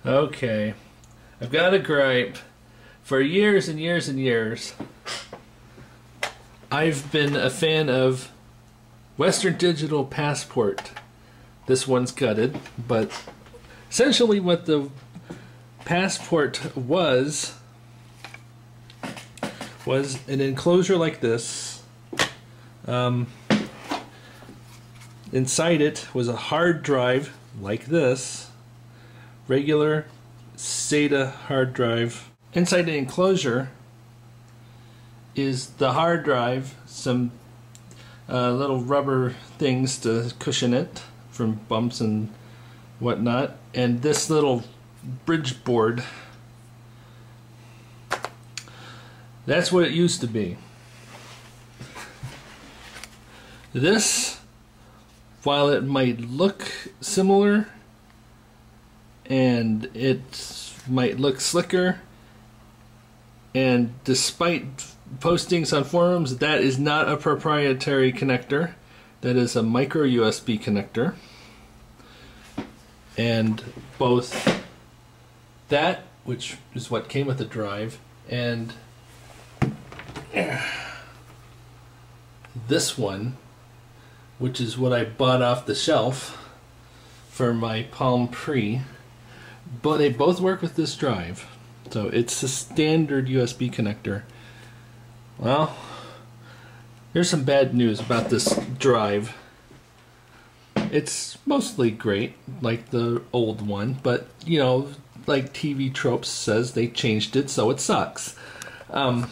Okay, I've got a gripe. For years and years and years, I've been a fan of Western Digital Passport. This one's gutted, but essentially what the Passport was an enclosure like this. Inside it was a hard drive like this, regular SATA hard drive. Inside the enclosure is the hard drive, some little rubber things to cushion it from bumps and whatnot, and this little bridge board. That's what it used to be. This, while it might look similar and it might look slicker, and despite postings on forums, that is not a proprietary connector. That is a micro USB connector. And both that, which is what came with the drive, and this one, which is what I bought off the shelf for my Palm Pre, but they both work with this drive. So it's a standard USB connector. Well, here's some bad news about this drive. It's mostly great, like the old one, but you know, like TV Tropes says, they changed it, so it sucks. The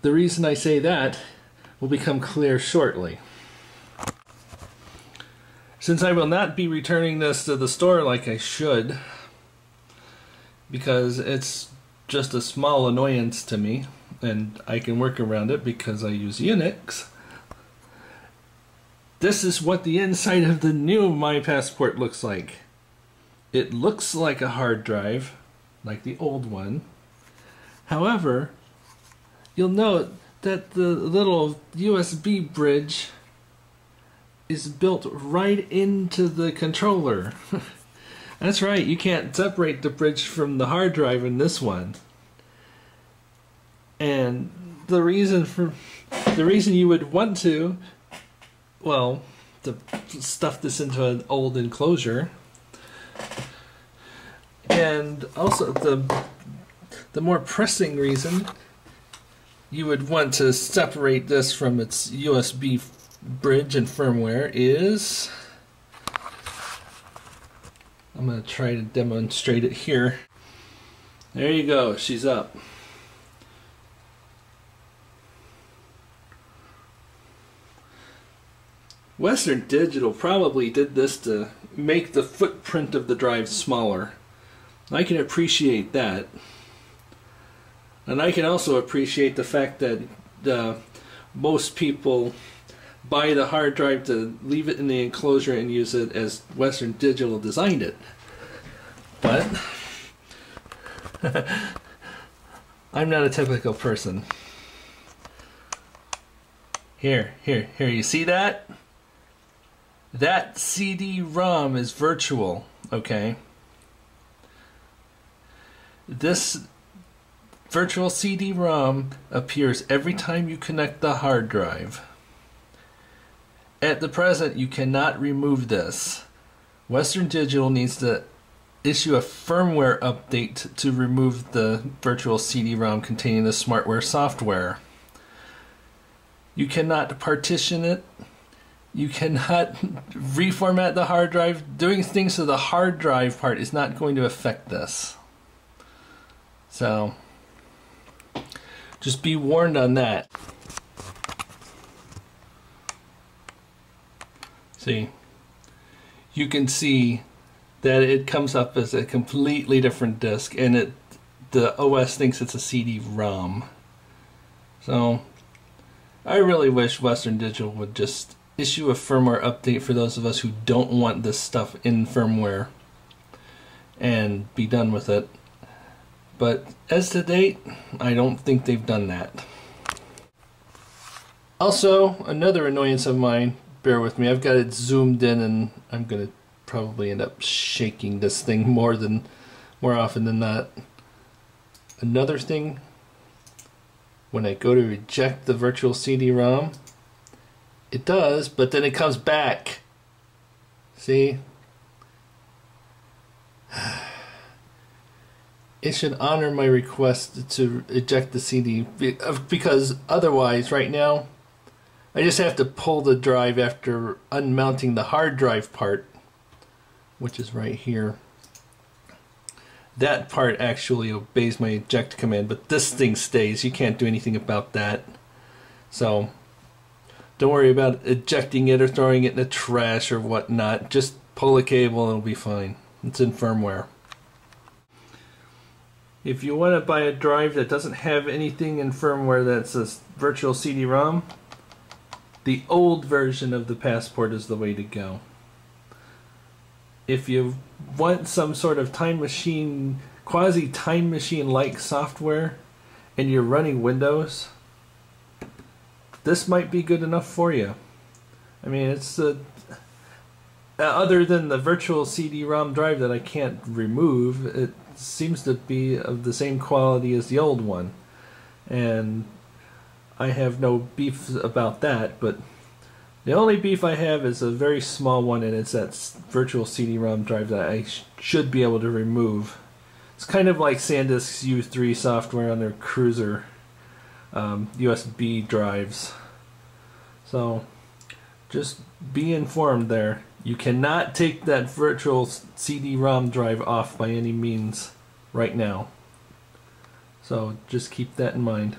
reason I say that will become clear shortly. Since I will not be returning this to the store like I should, because it's just a small annoyance to me, and I can work around it because I use Unix, this is what the inside of the new My Passport looks like. It looks like a hard drive, like the old one. However, you'll note that the little USB bridge is built right into the controller. That's right, you can't separate the bridge from the hard drive in this one. And the reason you would want to, well, to stuff this into an old enclosure, and also the more pressing reason you would want to separate this from its USB bridge and firmware is, I'm going to try to demonstrate it here. There you go, she's up. Western Digital probably did this to make the footprint of the drive smaller. I can appreciate that. And I can also appreciate the fact that most people buy the hard drive to leave it in the enclosure and use it as Western Digital designed it. But I'm not a typical person. Here, you see that? That CD-ROM is virtual, okay? This virtual CD-ROM appears every time you connect the hard drive. At the present, you cannot remove this. Western Digital needs to issue a firmware update to remove the virtual CD-ROM containing the smartware software. You cannot partition it. You cannot reformat the hard drive. Doing things to the hard drive part is not going to affect this. So, just be warned on that. See, you can see that it comes up as a completely different disk, and the OS thinks it's a CD-ROM. So, I really wish Western Digital would just issue a firmware update for those of us who don't want this stuff in firmware and be done with it. But as to date, I don't think they've done that. Also, another annoyance of mine, bear with me, I've got it zoomed in and I'm going to probably end up shaking this thing more often than not. Another thing, when I go to eject the virtual CD-ROM, it does, but then it comes back. See? It should honor my request to eject the CD, because otherwise, right now, I just have to pull the drive after unmounting the hard drive part, which is right here. That part actually obeys my eject command, but this thing stays. You can't do anything about that. So don't worry about ejecting it or throwing it in the trash or whatnot. Just pull a cable and it'll be fine. It's in firmware. If you want to buy a drive that doesn't have anything in firmware that's a virtual CD-ROM, the old version of the Passport is the way to go. If you want some sort of time machine, quasi-time machine-like software, and you're running Windows, this might be good enough for you. I mean, it's other than the virtual CD-ROM drive that I can't remove, it seems to be of the same quality as the old one. And I have no beef about that, but the only beef I have is a very small one, and it's that virtual CD-ROM drive that I should be able to remove. It's kind of like SanDisk's U3 software on their Cruiser USB drives. So just be informed there. You cannot take that virtual CD-ROM drive off by any means right now. So just keep that in mind.